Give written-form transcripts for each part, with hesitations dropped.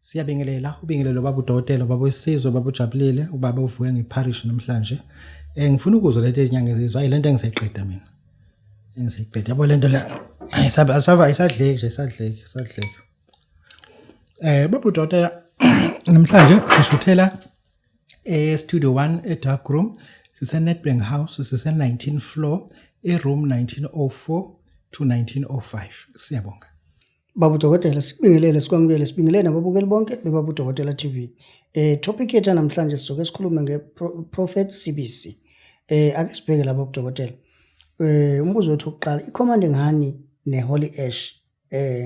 Siyabingelela ubingelelo Babu Dokotela Babu Isizwe Babu Jabulile ubaba uvuke ngeparish namhlanje. Ngifuna ukuzwa lento ezinyanga ezizwa ayilento engiseqeda mina. Engiseqeda yabo lento la isadleki. Babu Dokotela namhlanje sishuthela studio 1 edark room sise Nedbank House sise 19th floor room 1904 to 1905. Siyabonga. Babu Dokotela sikwamukele sibingelele nababukeli bonke beBabu Dokotela TV. Topic yethu namhlanje sizoke sikhuluma ngeProphet SIBISI. Ake sibheke la Babu Dokotela. Umbuzo wethu oqala, i-commanding honey ne-holy ash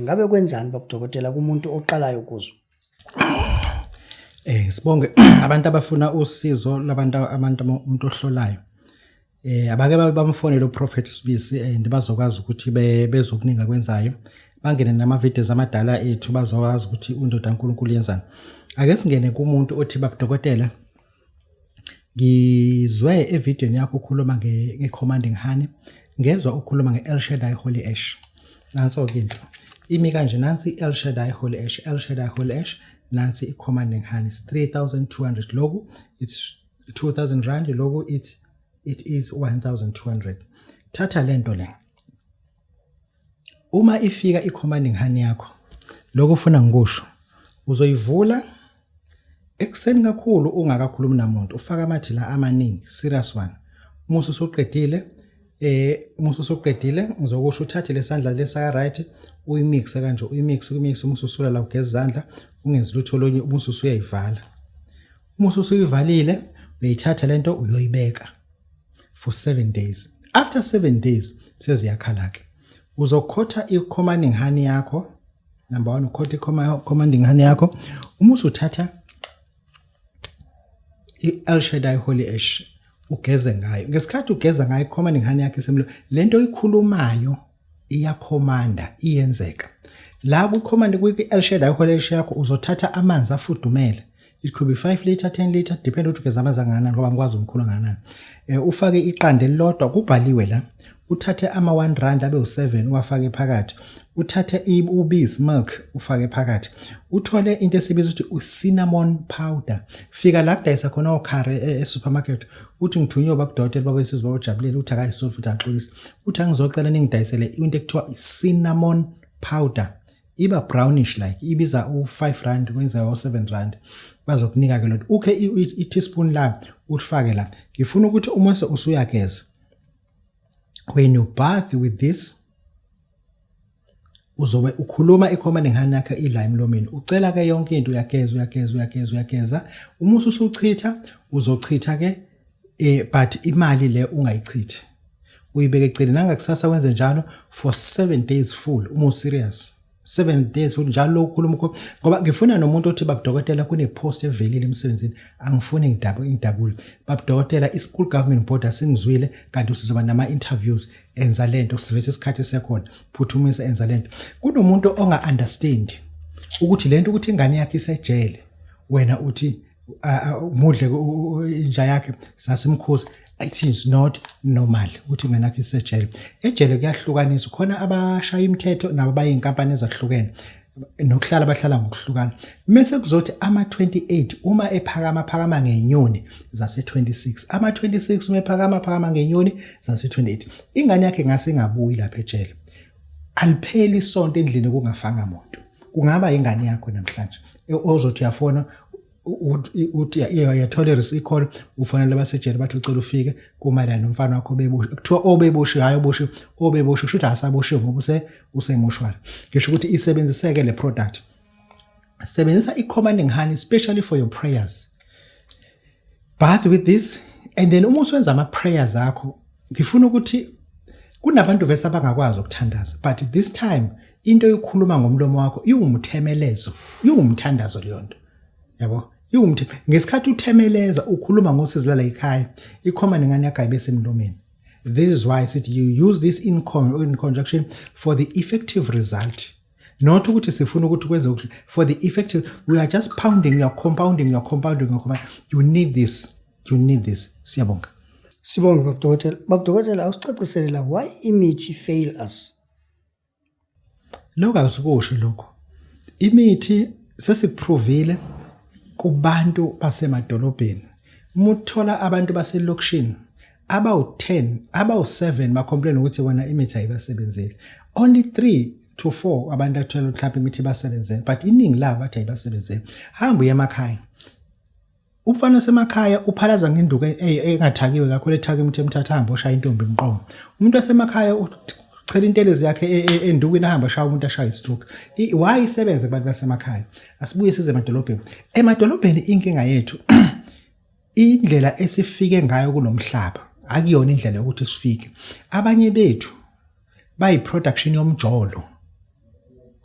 ngabe kwenzani Babu Dokotela kumuntu oqalayo ukuzwa? Sibonge abantu abafuna usizo labantu umuntu ohlolayo. Abake bamfonela uProphet SIBISI ndibazokwazi ukuthi bezokuninga kwenzayo. Bangene nama videos amadala ethu bazokwazi ukuthi undoda kaNkulunkulu yenzani. Ake singene kumuntu othi Babu Dokotela ngizwe evidweni yakho ukhuluma ngecommanding honey, ngezwe ukhuluma ngeEl Shaddai Holy Ash. Nanso ke into imi kanje nansi El Shaddai Holy Ash, nansi icommanding honey 3200 logo, it's 2000 rand, logo it is 1200. Thatha lento le. Uma ifika icommanding honey yakho, lokho ufuna ngikusho, uzoyivula ekseni kakhulu ungakakhulumi namuntu, ufaka amathi la amaningi, serious one. Musu soqedile, uzokusho uthathe lesandla lesa right, uyimixe kanje, uyimixe umusu usula la ugeza izandla, ungenzi lutho lonye, umusu usuyayivala. Umusu usuyivalile, uyithatha lento uyoyibeka for 7 days. After 7 days seziyakhala ke. Uzokhotha i-commanding honey yakho, number 1 ukhotha i-commanding honey yakho, umusu uthatha i-El Shaddai Holy Ash ugeze ngayo. Ngesikhathi ugeza ngayo i-commanding honey yakho isemlo, lento oyikhulumayo iyakhomanda iyenzeka. La ku-command kwi-El Shaddai Holy Ash yakho uzothatha amanzi afudumele. It could be 5 liter, 10 liter, depend ukuthi ugeza amanzi angakanani ngoba ngikwazi umkhulu angakanani. Ufake iqanda elilodwa kubhaliwe la. Uthathe ama 1 rand abe u7 uwafake phakathi. Uthathe ubisi milk ufake phakathi. Uthole into esibizwa ukuthi cinnamon powder. Fika la kudayisa khona okhare esupermarket. Uthi ngithunywe Babu Dokotela Babu Isizwe Babu Jabulile uthi akayisolve futhi axolisa. Uthi angizocela ningidayisele into ekuthiwa cinnamon powder. Iba brownish like ibiza u5 rand kwenza u7 rand. Bazokunika ke lot. Ukhe i-teaspoon la ufake la. Ngifuna ukuthi uma usuyageza, when you bath with this, uzobe ukhuluma icommanding honey yakho ila emlomeni. Ucela ke yonke into uyageza. Umusu usuchitha, uzochitha ke but imali le ungayichithi. Uyibeke eceleni nangakusasa wenze njalo for 7 days full. Serious. 7 days futhi njalo ukhuluma ngoba ngifuna nomuntu othi Babu Dokotela kune post evelile emsebenzini, angifuni ngidabule. Babu Dokotela i-school government board asingizwile kanti usizoba nama interviews, enza lento sivese isikhathi sekhona, phuthumisa enza lento. Kunomuntu onga understand ukuthi lento ukuthi ingane yakhe isejele, wena uthi mudle inja yakhe sasimkhosi. It is not normal ukuthi ingane yakhe isejele. Ejele kuyahlukanisa, khona abashaya imithetho nabo bayinkampani ezahlukene nokuhlala bahlala ngokuhlukana. Mase kuzothi ama 28 uma ephakama ngenyoni zase 26, ama 26 uma ephakama ngenyoni zase 28. Ingane yakhe ngase ngabuyi lapha ejele. Alipheli isonto endlini kungafanga umuntu. Kungaba ingane yakho namhlanje ozothi uyafona uthi ya-tolerance ikhona, ufanele basejele bathi ucela ufike kumala nomfana wakho bebushe, kuthiwa obebushe hayi obebushe kusho ukuthi asaboshiwe ngoba usemoshwari. Ngisho ukuthi isebenziseke le product. Sebenzisa i-commanding honey especially for your prayers. Bath with this and then uma usenza ama prayers akho, ngifuna ukuthi kunabantu vese abangakwazi ukuthandaza, but this time into yokukhuluma ngomlomo wakho iwumthemelezo, iwumthandazo leyonto. Yabo, ngesikhathi uthemeleza ukhuluma ngosizo la ekhaya, icommanding honey yakho ayibese emlomeni. This is why I said you use this in conjunction for the effective result. Not ukuthi sifuna ukuthi kwenze ukuthi for the effective, we are just pounding, you are compounding. You need this. Siyabonga. Sibonge Babu Dokotela. Babu Dokotela awusicacisele la why imithi fail us. Lokho akusikusho lokho. Imithi sesiprovile kubantu basemadolobheni. Muthola abantu baselokishini abawu10 abawu7 ba complain ukuthi wona imithi ayibasebenzeli. Only 3 to 4 abantu athola mhlawumbe imithi basebenzele, but iningi labo bathi ayibasebenzeli. Hamba uye emakhaya. Umfana semakhaya uphalaza ngenduku engathakiwe kakhulu, ethaka imithi emthatha hamba oshaya intombi emqomo. Umuntu wasemakhaya uchela intelezi yakhe endukwini ahamba shaya umuntu ashaya istroke. Why isebenze kubantu basemakhaya? Asibuye size emadolobheni. Emadolobheni inkinga yethu indlela esifike ngayo kulomhlaba akuyona indlela yokuthi sifike. Abanye bethu bayi production yomjolo.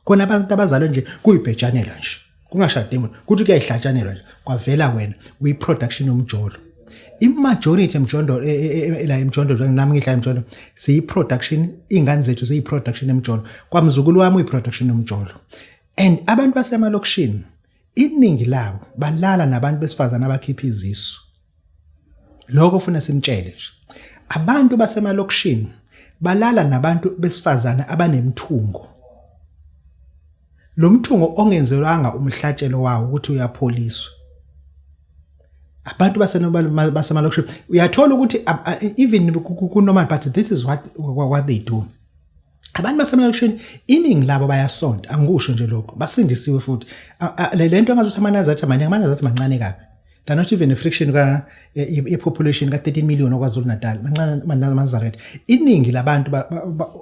Khona abantu abazalwe nje kuyibhejanela nje. Kungashade umuntu kuthi kuyayihlatshanelwa nje kwavela wena uyi production yomjolo. Imajority emjondo la emjondo nami ngidla emjondo siyi production, ingane zethu siyi production emjolo. Kwamzukulu wami uyi production yomjolo. And abantu basemalokishini iningi labo balala nabantu besifazana abakhipha izisu. Lokho ufuna simtshele nje. Abantu basemalokishini balala nabantu besifazana abanemthungo. Lo mthungo ongenzelwanga umhlatshelo wawo ukuthi uyapholiswa. Abantu basemalokishini uyathola ukuthi even kunormal, but this is what they do. Abantu basemalokishini iningi labo bayasonda, angikusho nje lokho, basindisiwe futhi. Lento engazuthi amanazathi mancane kabi. They're not even a fraction ka population ka 13 million oKwaZulu Natal. Mancane Mazaret. Iningi labantu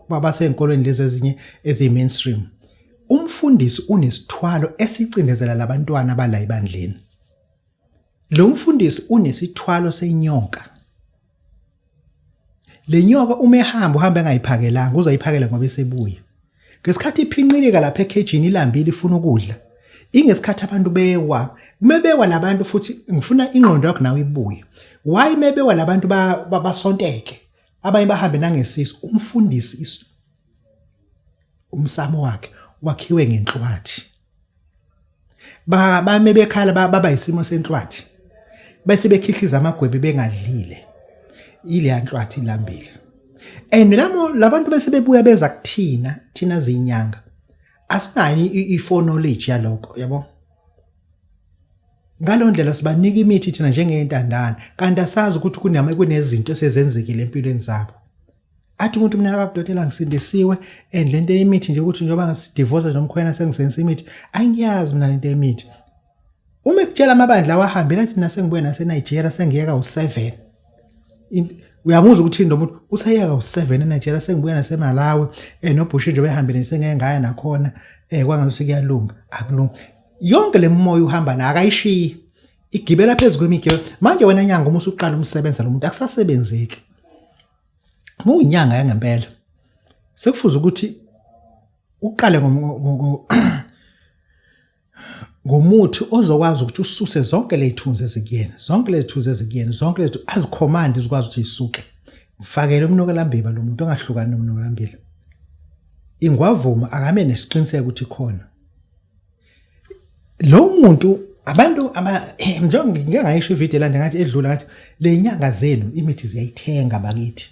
basenkolweni lezi ezinye ezi mainstream. Umfundisi unesithwalo esicindezela labantwana abala ibandleni. Lo mfundisi unesithwalo senyonka. Le nyoka umehamba uhamba engayiphakelanga, uzoyiphakela ngoba esebuya. Ngesikhathi iphinqileka lapha ekhejini ilambile ifuna ukudla. Ingesikhathi abantu bewa, mebewa labantu futhi ngifuna ingqondo yakho nawe ibuye. Why mebewa labantu basonteke? Abanye bahambe nangesisu. Umfundisi umsamo wakhe wakhiwe ngenhlwathi. Mebekhala baba isimo senhlwathi. Bese bekhihliza amagwebe bengadlile. Ile yanhlwathi ilambile. And labantu bese bebuya beza kuthina, thina zinyanga. Asinayo i-knowledge yalokho, yabo. Ngalo ndlela sibanika imithi thina njengentandana, kanti asazi ukuthi kunezinto esezenzekile empilweni zabo. Athi umuntu mina Babu Dokotela ngisindisiwe and lento yemithi nje ukuthi njoba ngasidivorce nomkhwena sengisenza imithi, angiyazi mina lento yemithi. Uma ekutshela amabandla awahambela athi mina sengibuye naseNigeria sengiyeka u7. Uyamuzwa ukuthi ndo umuntu usayeka u7 eNigeria sengibuye naseMalawi noBush nje behambele sengeke ngaya nakhona kwangathi kuyalunga akulunga. Yonke le moya uhamba na akayishiyi igibela phezulu kwemigelo. Manje wena nyanga uma usuqala umsebenza lo muntu akusasebenzeki. Muyinyanga yangempela. Sekufuza ukuthi uqale ngomuthi ozokwazi ukuthi ususe zonke lezithunzi ezikuyena, zonke lezithunzi ezikuyena, zonke lezi azicommand zikwazi ukuthi isuke. Mfakele umnokelambili lo muntu ongahlukani nomnokelambili. Ingwavuma akame nesiqiniseko ukuthi khona. Lo muntu abantu njengoba ngeke ngayisho ivideo la ngathi edlula ngathi le nyanga zenu imithi ziyayithenga bakithi.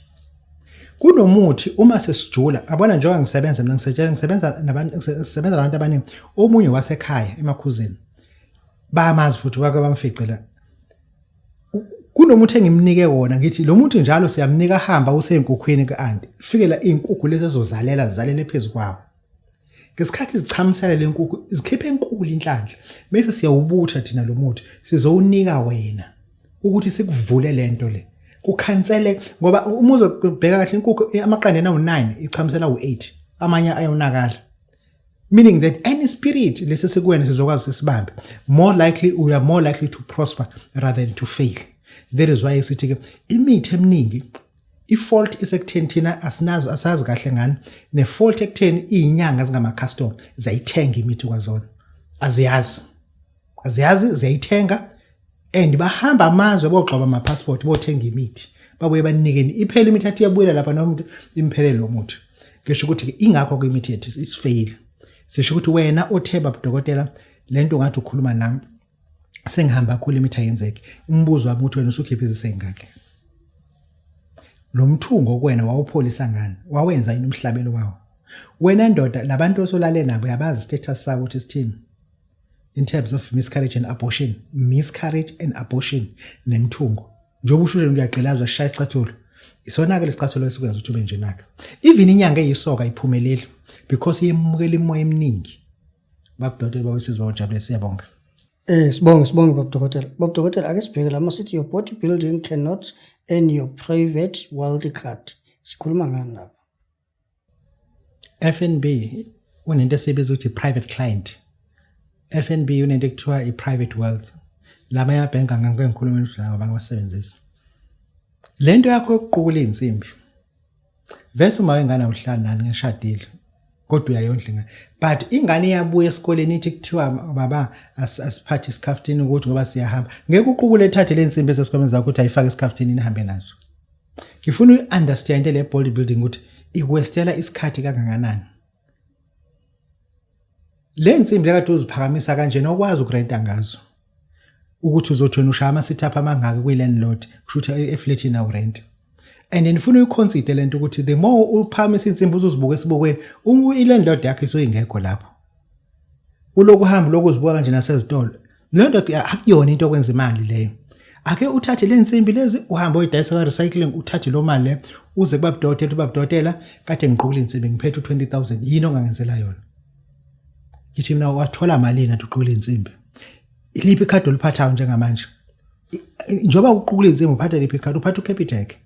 Kunomuthi uma sesijula abona njengoba ngisebenza mina ngisebenza nabantu abaningi, omunye wasekhaya emakhuzeni bayamazi futhi wake bamficela. Kunomuthi engimnike wona ngithi lo muntu njalo siyamnika hamba useyinkukhweni kaanti fikela izinkukhu lezi ezozalela zizalele phezukwawo. Ngesikhathi zichamisela le nkukhu izikhiphe enkulu inhlanhla bese siyawubutha thina lo muthi sizowunika wena ukuthi sikuvule lento le. Kukhansele ngoba uma uzobheka kahle inkukhu amaqanda awu9 ichamisela u8 amanye ayonakala, meaning that any spirit lesi sekuwena sizokwazi sisibambe, we are more likely to prosper rather than to fail. That is why sithi ke imithi eminingi i-fault isekutheni thina asazi kahle ngani, ne-fault ekutheni izinyanga zingama custom zayithenga imithi kwazona aziyazi ziyayithenga. And bahamba amazwe bogxoba ama passport bothenga imithi babuye banikeni iphela imithi athi yabulela lapha nomuntu imphelele lo muthi. Ngisho ukuthi ke ingakho ke imithi yethu is fail. Sisho ukuthi wena othe Babu Dokotela lento ngathi ukhuluma nami sengihamba kakhulu imithi ayenzeki. Umbuzo wami uthi wena usukhipha izisengakhe. Lo mthungo kuwena wawupholisa ngani? Wawenza yini umhlabelo wawo? Wena ndoda labantu osolale nabo yabazi status sakho ukuthi sithini? in terms of miscarriage and abortion nemthungo njengoba usho nje uyaqilazwa shaya isicathulo isona ke lesicathulo esikwenza ukuthi ube nje naka even inyanga eyisoka iphumelele because yemukela imoya eminingi Babu Dokotela babesizwa ujabule siyabonga Sibonge Babu Dokotela. Babu Dokotela ake sibheke la masithi your bodybuilding cannot earn your private wildcard. Sikhuluma ngani lapha? FNB unento esibiza ukuthi private client. FNB unento ekuthiwa i-private wealth. Laba yabhenka ngikhuluma ukuthi laba abasebenzisa. Lento yakho yokuqukula insimbi. Vese uma wengane uhlala nani ngeshadile. Kodwa uyayondlinga. But ingane iyabuya esikoleni ithi kuthiwa baba asiphathe iskaftini ukuthi ngoba siyahamba. Ngeke uqukule ethathe lensimbi esesikhwameni zakho ukuthi ayifake iskaftini nihambe nazo. Ngifuna uunderstand le bodybuilding ukuthi iwestela isikhathi kangakanani. Le nsimbi lekade uziphakamisa kanjena okwazi ukurenta ngazo. Ukuthi uzothwena ushaya ama-sit-up amangaka kwi-landlord kusho ukuthi eflat na urent. And then nifuna uyiconsider lento ukuthi the more uphakamisa insimbi uzozibuka esibokweni i-landlord yakhe isoyingekho lapho. Uloku hamba lokuzibuka kanje nasezitolo. Lento akuyona into okwenza imali leyo. Ake uthathe le nsimbi lezi uhamba uyidayisa ka recycling uthathe lo mali le uze kuBabu Dokotela kade ngiqukula insimbi ngiphethe u20,000 yini ongangenzela yona. Ngithi mina wathola malini athi uqukula insimbi. Iliphi ikhadi oliphathayo njengamanje? Njoba uqukula insimbi uphatha liphi ikhadi uphatha uCapitec.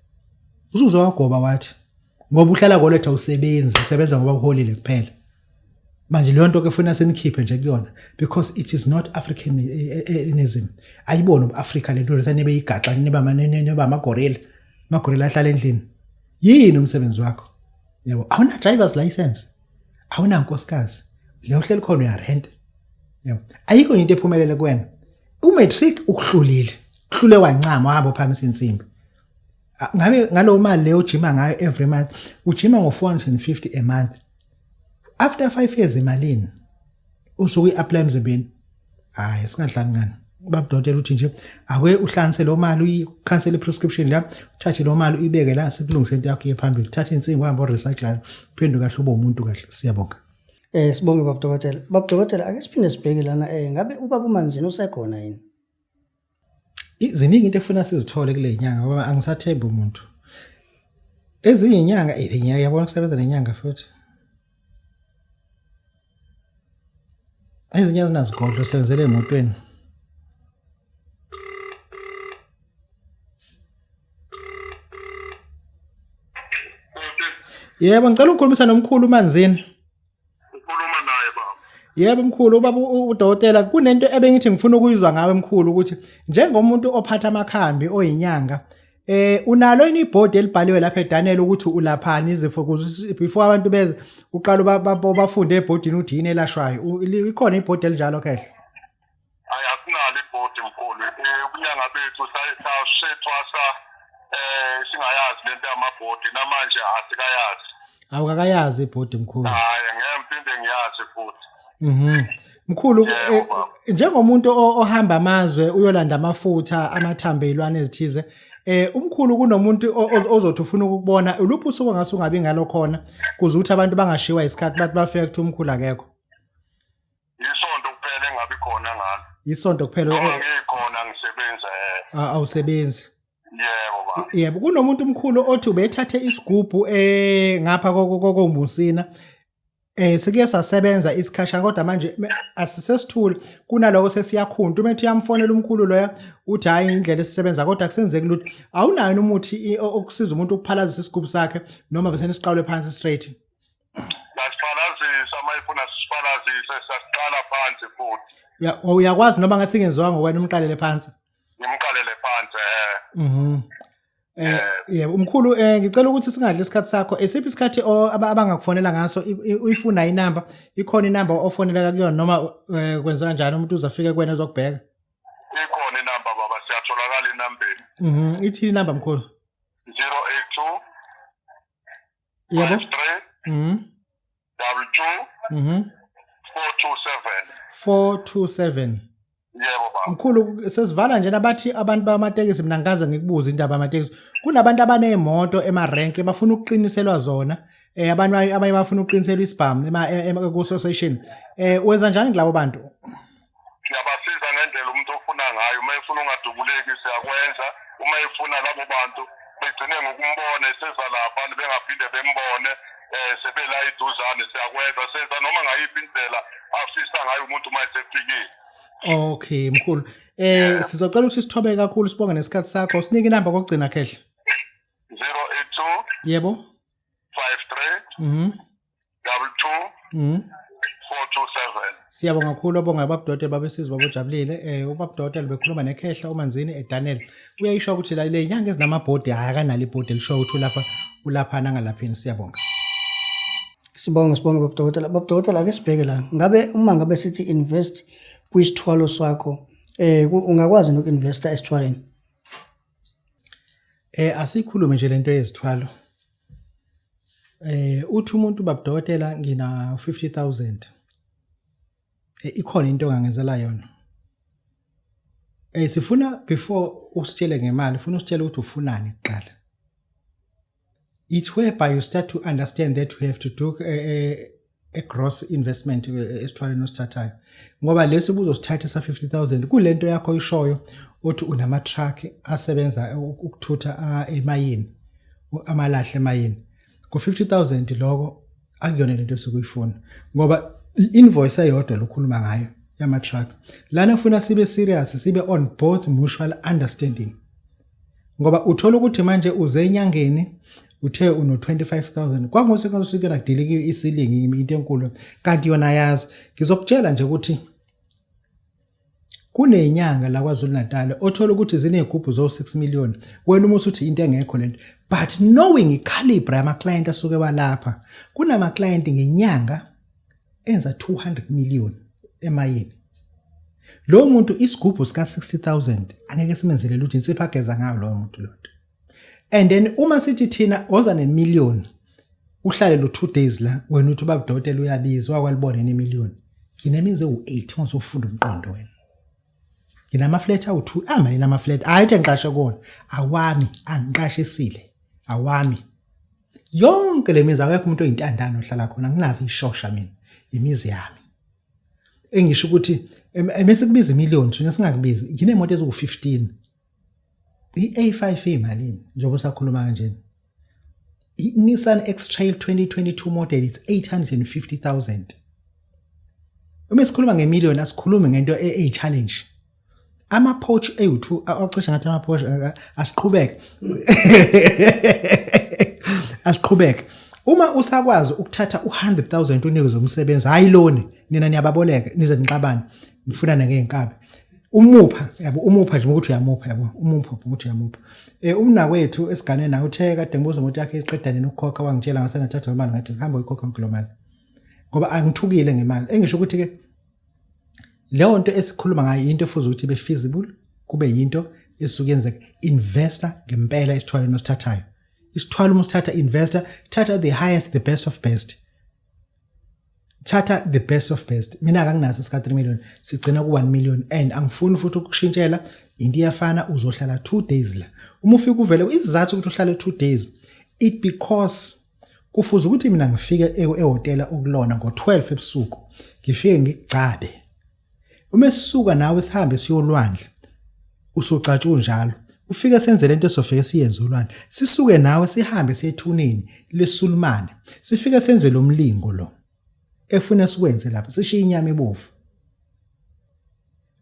Usuze wagoba wathi ngoba uhlala koletha usebenza ngoba uholile kuphela. Manje leyo nto ke ufuna senikhiphe nje kuyona because it is not Africanism. Ayibona ubuAfrika lento lethane beyigaxa neba amagorilla ahlala endlini. Yini umsebenzi wakho? Yebo, awuna driver's license. Awuna nkosikazi. Le uhleli khona uyarent. Yebo. Ayikho into ephumelele kuwena. Umatric ukuhlulile. Kuhlule wancama wahamba uphamisa insimbi. Ngabe ngalo mali le ujima ngayo every month ujima ngo450 a month. After 5 years imalini usuke iapply emzembeni hayi singadlani ngani Babu Dokotela uthi nje ake uhlanise lo mali uyicancel iprescription la uthathe lo mali uyibeke la sekulungise into yakho yephambili uthathe insimbi uhamba urecycle uphenduka kahle ube umuntu kahle siyabonga Sibonge Babu Dokotela. Babu Dokotela ake siphinde sibheke lana ngabe ubaba uManzini usekhona yini? Iziningi into efuna sizithole kule nyanga ngoba angisathemba umuntu. Ezinye inyanga le nyanga yabona kusebenza lenyanga futhi. Ezinye zinazigodlo senzele emotweni. Yebo ngicela ukukhulumisa nomkhulu uManzini. Ukhuluma naye baba. Yebo mkhulu ubaba uDokotela kunento ebengithi ngifuna ukuyizwa ngawe mkhulu ukuthi njengomuntu ophatha amakhambi oyinyanga unalo ini board elibhaliwe lapha eDaniel ukuthi ulaphani izifo before abantu beze uqala bafunde eboardini uthi yini elashwayo ikhona iboard elinjalo kahle Hayi asinalo ibhodi mkhulu kunyanga bethu sayishethwa singayazi lento yamabhodi namanje asikayazi awukakayazi iboard mkhulu hayi ngempinde ngiyazi futhi Mkhulu njengomuntu ohamba amazwe uyolanda amafutha amathambo ezilwane ezithize umkhulu kunomuntu ozothi ufuna ukubona uluphi usuku ngase ungabi ngalo khona kuze ukuthi abantu bangashiwa isikhathi bathi bafike kuthi umkhulu akekho Isonto kuphela engabi khona ngalo Isonto kuphela ngikhona ngisebenza awusebenzi Yebo baba Yebo kunomuntu omkhulu othi ubethathe isigubhu ngapha kokumusina sike sasebenza isikhashana kodwa manje asisesithule kunaloko sesiyakhunta umethi uyamfonela umkhulu loya uthi hayi indlela esisebenza kodwa kusenzeki lutho awunayo umuthi okusiza umuntu ukuphalazisa isigubhu sakhe noma bese nisiqalwe phansi straightLasiphalazisa mayifuna siphalazise sasiqala phansi futhi ya uyakwazi noma ngathi ngenziwanga wena umqalele phansi ngimqalele phansi yebo umkhulu ngicela ukuthi singadli isikhathi sakho esiphi isikhathi abangakufonela ngaso uyifuna inamba ikhona inamba ofonela kuyona noma kwenza kanjani umuntu uzafika kuwena ezokubheka ikhona inamba baba siyatholakala inambeni ithi inamba mkhulu 082 yebo 53 22 427 Yebo baba mkhulu sesivala nje nabathi abantu bamatekisi mina ngikaze ngikubuza indaba yamatekisi kunabantu abaneemoto emarenke bafuna ukuqiniselwa zona abantu abanye bafuna ukuqiniselwa isibhamu ku association wenza njani kulabo bantu ngendlela umuntu ofuna ngayo. Uma efuna ungadubuleki siyakwenza. Uma efuna labo bantu begcine ngokumbona eseza lapha bengaphinde bembone sebela iduzane siyakwenza senza noma ngayiphi indlela afisa ngayo umuntu uma esefikile. Okay mkhulu. Sizocela ukuthi sithobe kakhulu sibonga nesikhathi sakho. Sinike inamba kokugcina Khehle. 082 Yebo. 53 22 427. Siyabonga kakhulu obonga Babu Dokotela babesizwe babojabulile. Ubabu Dokotela bekhuluma neKhehla uManzini eDaniel. Uyayisho ukuthi le inyanga ezinamabhodi akanalo ibhodi elisho ukuthi ulapha nangalaphini. Siyabonga. Sibonga Babu Dokotela. Babu Dokotela ake sibheke la. Ngabe sithi invest kwisithwalo sakho ungakwazi nokuinvesta esithwaleni? Asikhulume nje lento yezithwalo. Uthi umuntu Babu Dokotela ngina 50,000. Ikhona into ongangenzela yona. Sifuna before usitshele ngemali, ufuna usitshele ukuthi ufunani kuqala. It's whereby you start to understand that you have to do a gross investment esithwaleni osithathayo. Ngoba leso ubuzosithatha sa 50,000 kulento yakho ishoyo uthi unama truck asebenza ukuthutha emayini, amalahle emayini. Ku 50,000 lokho akuyona lento esukuyifuna. Ngoba i-invoice ayodwa lokhuluma ngayo yama truck. Lana ufuna sibe serious, sibe on both mutual understanding. Ngoba uthola ukuthi manje uze enyangeni uthe uno 25,000 kwangose kusuke nakudilikiwe isilingi into enkulu kanti yona yazi ngizokutshela nje ukuthi kunenyanga la KwaZulu Natal othola ukuthi zinezigubhu zo 6 million wena uma usuthi into engekho lento but knowing i-caliber ama client asuke balapha kunama client ngenyanga enza 200 million emayini. Lo muntu isigubhu sika 60,000 angeke simenzele lutho insipho ageza ngayo lo muntu lo. And then uma sithi thina oza ne-million uhlale lo 2 days la wena uthi Babu Dokotela uyabiza wakwalibona ne-million nginemize u8 ngizofunda umqondo wena. Nginama flat awu2 nginama flat ayithi ngiqashe kona awami angiqashisile awami yonke lemizi akekho umuntu oyintandane ohlala khona nginazi ishosha mina imizi yami engisho ukuthi emese kubiza i-million thina singakubizi yini emoto eziku15 i-A5 imalini njengoba sakhuluma kanje. I-Nissan X-Trail 2022 model is 850,000. Uma sikhuluma nge-million asikhulume ngento e-challenge. Ama-Porsche A2 acishe ngathi ama-Porsche asiqhubeke. Asiqhubeke. Uma usakwazi ukuthatha u100,000 unikeze umsebenzi hayi loni nina niyababoleka nize nixabane nifunana ngeenkabi. Umupha yabo umupha nje ukuthi uyamupha yabo umupha ukuthi uyamupha. Umnakwethu esigane nawe uthe kade ngibuza ukuthi yakhe iqeda nini ukukhokha wangitshela ngasenathatha imali ngathi ngihamba uyikhokha ngilomali. Ngoba angithukile ngemali. Engisho ukuthi ke leyo nto esikhuluma ngayo into efuza ukuthi be feasible kube yinto esuke yenzeka investor ngempela isithwalo nosithathayo. Isithwalo uma usithatha investor thatha the highest the best of best. Thatha the best of best. Mina akanginaso sika 3 million sigcina ku 1 million and angifuni futhi ukushintshela into iyafana uzohlala 2 days la. Uma ufika uvele isizathu ukuthi uhlale 2 days it because kufuza ukuthi mina ngifike ehotela ukulona ngo12 ebusuku ngifike ngigcabe. Uma sisuka nawe sihambe siyolwandla usucatshu njalo ufike senze lento esofike siyenze olwandle sisuke nawe sihambe siyethuneni lesulumane sifike senze lo mlingo lo efuna sikwenze lapha sishiya inyama ebovu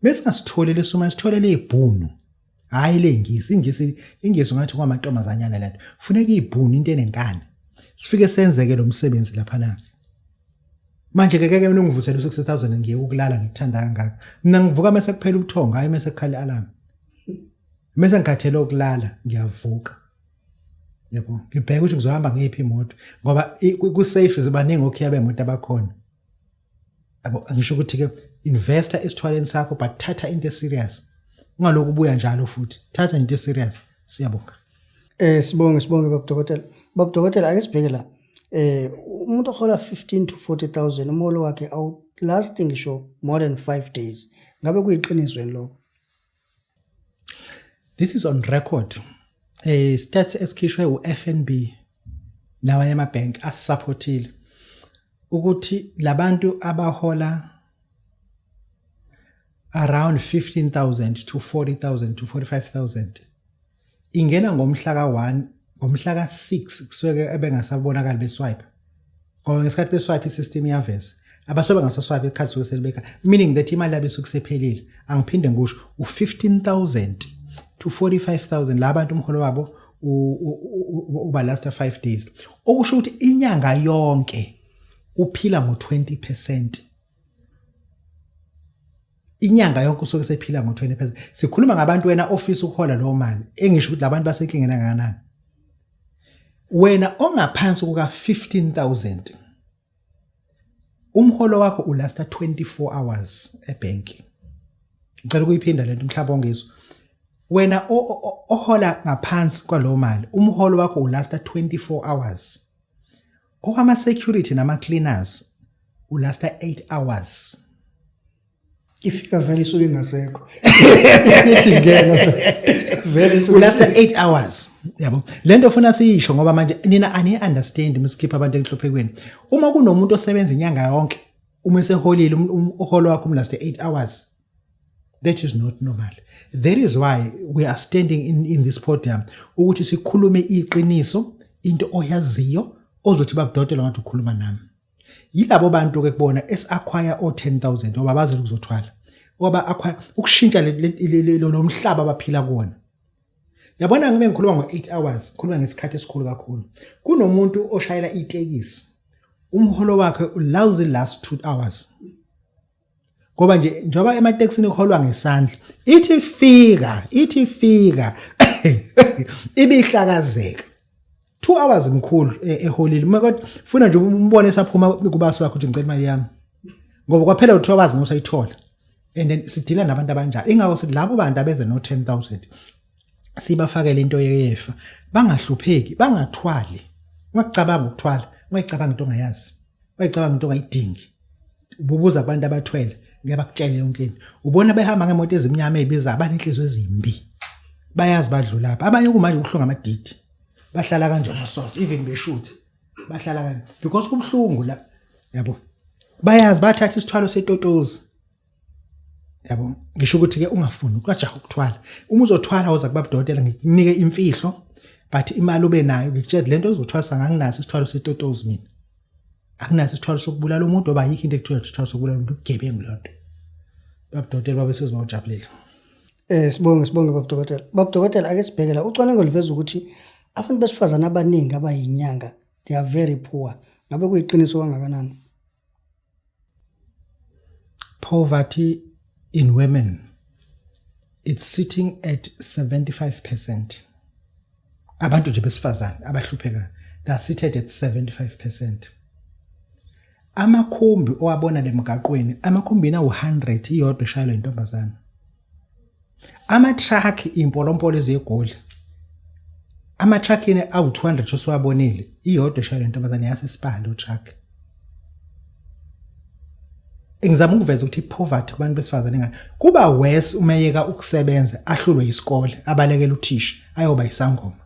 bese ngasitholele soma sitholele ibhunu hayi lengisi ingisi ngathi kwamantombazanyana lento funeka ibhunu into enenkani sifike senzeke lo msebenzi lapha na manje ke mina ngivusela u6000 ngiye ukulala ngikuthanda kangaka mina ngivuka mase kuphela ubuthongo hayi mase kukhali alarm mase ngikhathele ukulala ngiyavuka yebo ngibheka ukuthi ngizohamba ngephi imoto ngoba ku safe zibaningi okhiya bemoto abakhona abo ngisho ukuthi ke investor esithwaleni sakho but thatha into serious ungaloku ubuya njalo futhi thatha into serious siyabonga sibonge Babu Dokotela. Babu Dokotela ake sibheke la umuntu ohola 15 to 40,000 umholo wakhe outlasting ngisho more than 5 days ngabe kuyiqiniso yini lokho? This is on record. Stats esikhishwe uFNB nawa yama bank asupportile ukuthi labantu abahola around 15,000 to 40,000 to 45,000 ingena ngomhla ka1 ngomhla ka6 kusuke ebengasabonakala beswipe ngoba ngesikhathi beswipe isystem iyaveza abasobe ngasaswipe ikhathi suke selibeka meaning that imali yabe sukusephelile angiphinde ngisho u15,000 to 45,000 la bantu umholo wabo uba last 5 days okusho ukuthi inyanga yonke uphila ngo20%. Inyanga yonke usuke sephila ngo20%. Sikhuluma ngabantu wena office ukhola lo mali engisho ukuthi labantu baseklingena kanani. Wena ongaphansi kuka 15,000 umholo wakho ulasta 24 hours ebank. Ngicela ukuyiphinda lento mhlawumbe ongizwe. Wena ohola ngaphansi kwalo mali umholo wakho ulasta 24 hours. Okwama security nama cleaners ulasta 8 hours. Ifika vele isuke ngasekho. Ithi ngena vele isuke ulasta 8 hours. Yabo. Lento ufuna siyisho ngoba manje nina ani understand msikipha abantu enhlophekweni. Uma kunomuntu osebenza inyanga yonke uma eseholile umholo wakho umlasta 8 hours. That is not normal. That is why we are standing in this podium ukuthi sikhulume iqiniso into oyaziyo ozothi babudotela ngathi ukhuluma nami. Yilabo bantu ke kubona acquire o10,000 oba baze ukuzothwala. Oba acquire ukushintsha lo mhlaba abaphila kuona. Yabona ngibe ngikhuluma ngo8 hours, ngikhuluma ngesikhathi esikhulu kakhulu. Kunomuntu oshayela itekisi. Umholo wakhe ulawuzi last 2 hours. Ngoba nje njoba emateksini kuholwa ngesandla ithi fika ibihlakazeka 2 hours mkhulu eholile maka funa nje umbone esaphuma kubaso wakho ukuthi ngicela imali yami ngoba kwaphela u2 hours ngosayithola and then sidila nabantu abanjalo ingakho sithi labo bantu abeze no 10,000 sibafakele into yefa bangahlupheki bangathwali ungacabanga ukuthwala ungayicabanga into ongayazi ungayicabanga into ongayidingi ububuza abantu abathwele ngiyabakutshela yonke into ubona behamba ngemoto ezimnyama ezibiza abanenhliziyo ezimbi bayazi badlula lapha abanye kumanje ubuhlungu amadidi bahlala kanje amasoft even beshoot bahlala kanje because kubhlungu la yabo bayazi bathatha isithwalo setotozi yabo ngisho ukuthi ke ungafuni ukajaha ukuthwala uma uzothwala uza kubabudotela ngikunike imfihlo but imali ube nayo ngikutshela lento ozothwasa nganginaso isithwalo setotozi mina akunaso isithwalo sokubulala umuntu oba yikho into ekuthiwa isithwalo sokubulala umuntu ugebengu lonto babudotela babe sezibawujabulile sibonge Babu Dokotela. Babu Dokotela ake sibhekela ucwaningo liveza ukuthi abantu besifazana abaningi abayinyanga they are very poor. Ngabe kuyiqiniso kangakanani? Poverty in women it's sitting at 75%. Abantu nje besifazana abahlupheka they are seated at 75%. Amakhumbi owabona lemgaqweni amakhumbi na 100 iyodwa eshayelwa intombazana. Ama-truck impolompolo ezegoli. Ama-truck ine awu200 oswabonile iyodwa eshayelwa intombazana yasesiphala u-truck. Ngizama ukuveza ukuthi poverty kubantu besifazane ngani kuba worse umeyeka ukusebenza ahlulwe isikole abalekela uthisha ayoba isangoma.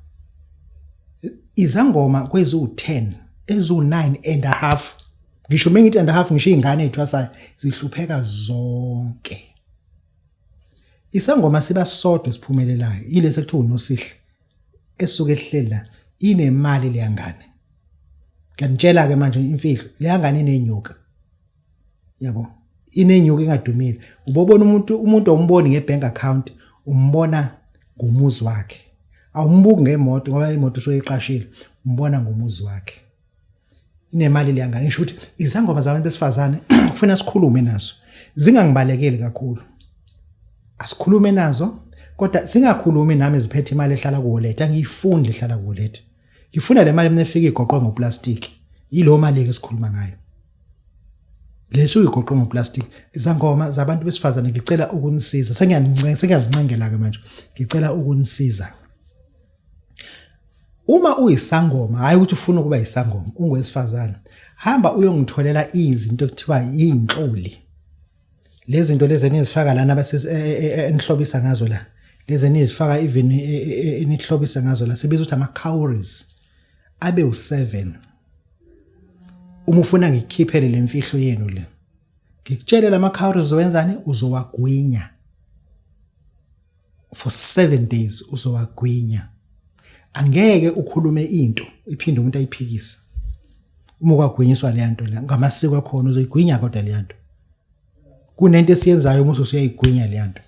Izangoma kwezu10 ezu9 and a half ngisho mengithi and a half ngisho izingane ezithwasayo zihlupheka zonke. Isangoma siba sodwa siphumelelayo ilese kuthiwa unosihle esuke ehlela inemali leyangane. Ngiyanitshela ke manje imfihlo leyangane inenyuka. Yabo inenyuka engadumile ubobona umuntu omboni ngebank account umbona ngumuzi wakhe awumbuki ngemoto ngoba imoto soyiqashile umbona ngumuzi wakhe inemali leyangane isho ukuthi izangoma zabantu besifazane kufuna sikhulume nazo zingangibalekeli kakhulu asikhulume nazo kodwa singakhulumi nami eziphethe imali ehlala kuwoleta ngiyifunde ehlala kuwoleta ngifuna le mali mnefika igoqwe ngoplastic yilo mali ke sikhuluma ngayo leso igoqwe ngoplastic izangoma zabantu besifazane ngicela ukunisiza sengiyazincengela ke manje ngicela ukunisiza uma uyisangoma hayi ukuthi ufuna ukuba isangoma ungowesifazane hamba uyongitholela izinto ekuthiwa yinhloli lezi zinto lezi enizifaka lana enihlobisa ngazo la lezi enizifaka even enihlobisa ngazo la sibiza ukuthi ama cowries abe u7 uma ufuna ngikhiphele lemfihlo yenu le ngikutshele lama calories uzowenzani uzowagwinya for 7 days uzowagwinya angeke ukhulume into iphinde umuntu ayiphikise uma kwagwinyiswa le nto la ngamasiko akhona uzoyigwinya kodwa le nto kunento esiyenzayo uma usuyayigwinya le nto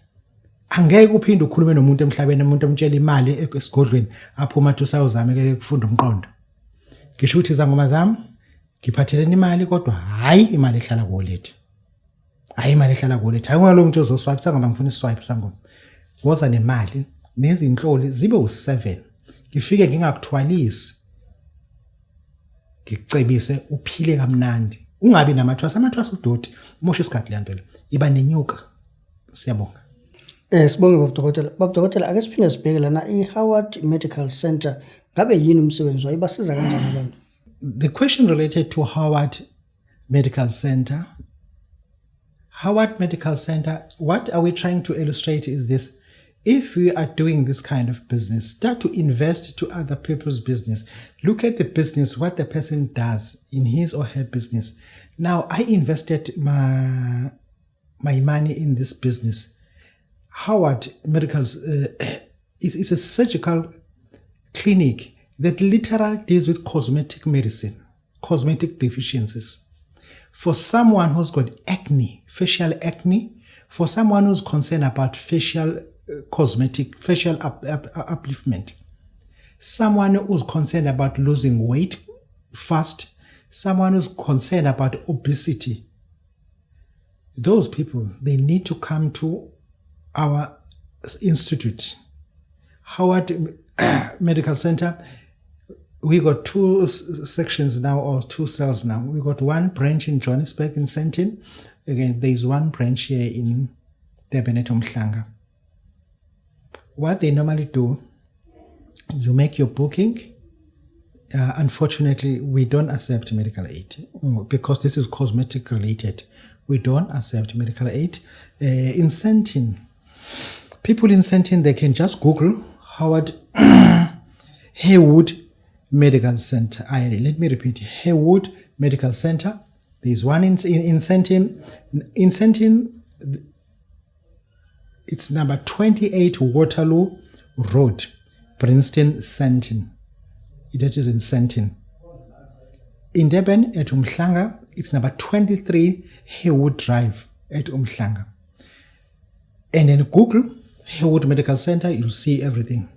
angeke uphinde ukhulume nomuntu emhlabeni umuntu omtshela imali esigodlweni aphuma 2000 ke kufunda umqondo ngisho ukuthi izangoma zami ngiphatheleni imali kodwa hayi imali ehlala kulethe hayi imali ehlala kulethe hayi ngalo muntu ozoswipe sangoma ngifuna iswipe sangoma woza nemali nezinhloli zibe u7 ngifike ngingakuthwalisi ngicebise uphile kamnandi ungabi amathwasa udoti umosha isikhathi le nto le iba nenyuka siyabonga sibonge Babu Dokotela ake siphinde sibheke lana iHoward Medical Center ngabe yini umsebenzi wayo ibasiza kanjani abantu the question related to Howard Medical Center what are we trying to illustrate is this if we are doing this kind of business, start to invest to other people's business. Look at the business, what the person does in his or her business. Now, I invested my money in this business. Howard Medical is a surgical clinic that literally deals with cosmetic medicine, cosmetic deficiencies. For someone who's got acne, facial acne, for someone who's concerned about facial upliftment, someone who's concerned about losing weight fast, someone who's concerned about obesity, those people, they need to come to our institute, Howard Medical Center. We got 2 sections now, or 2 cells now. We got 1 branch in Johannesburg in Sentin. Again, there is 1 branch here in Durban at Umhlanga. What they normally do, you make your booking. Unfortunately, we don't accept medical aid because this is cosmetic related. We don't accept medical aid. In Sentin, people in Sentin, they can just Google Howard Haywood Medical Center. Let me repeat, Haywood Medical Center. There's one in Sentin. In Sentin, it's number 28 Waterloo Road, Princeton, Sentin. That is in Sentin. In Durban at Umhlanga, it's number 23 Haywood Drive at Umhlanga. And then Google Haywood Medical Center, you'll see everything.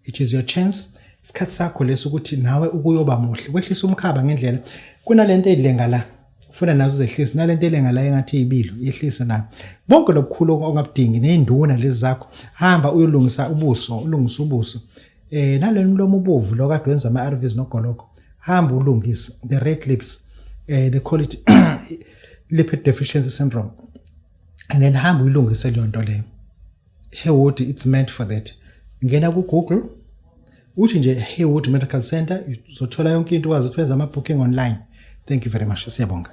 It is your chance. Isikhathi sakho leso ukuthi nawe ukuyoba muhle. Wehlisa umkhaba ngendlela. Kunalento edlenga la. Ufuna nazo zehlisa nalento elenga la engathi ibilo, yehlisa nayo. Bonke lobukhulu ongabudingi neinduna lezi zakho. Hamba uyolungisa ubuso. Nalo mlomo ubovu lo kade wenza ama-ARVs nogoloko. Hamba ulungisa the red lips. They call it lipid deficiency syndrome. And then hamba uyilungise leyo nto leyo. Haywood, it's meant for that. Ngena ku Google uthi nje Haywood Medical Center uzothola yonke into wazi ukwenza ama booking online. Thank you very much. Siyabonga.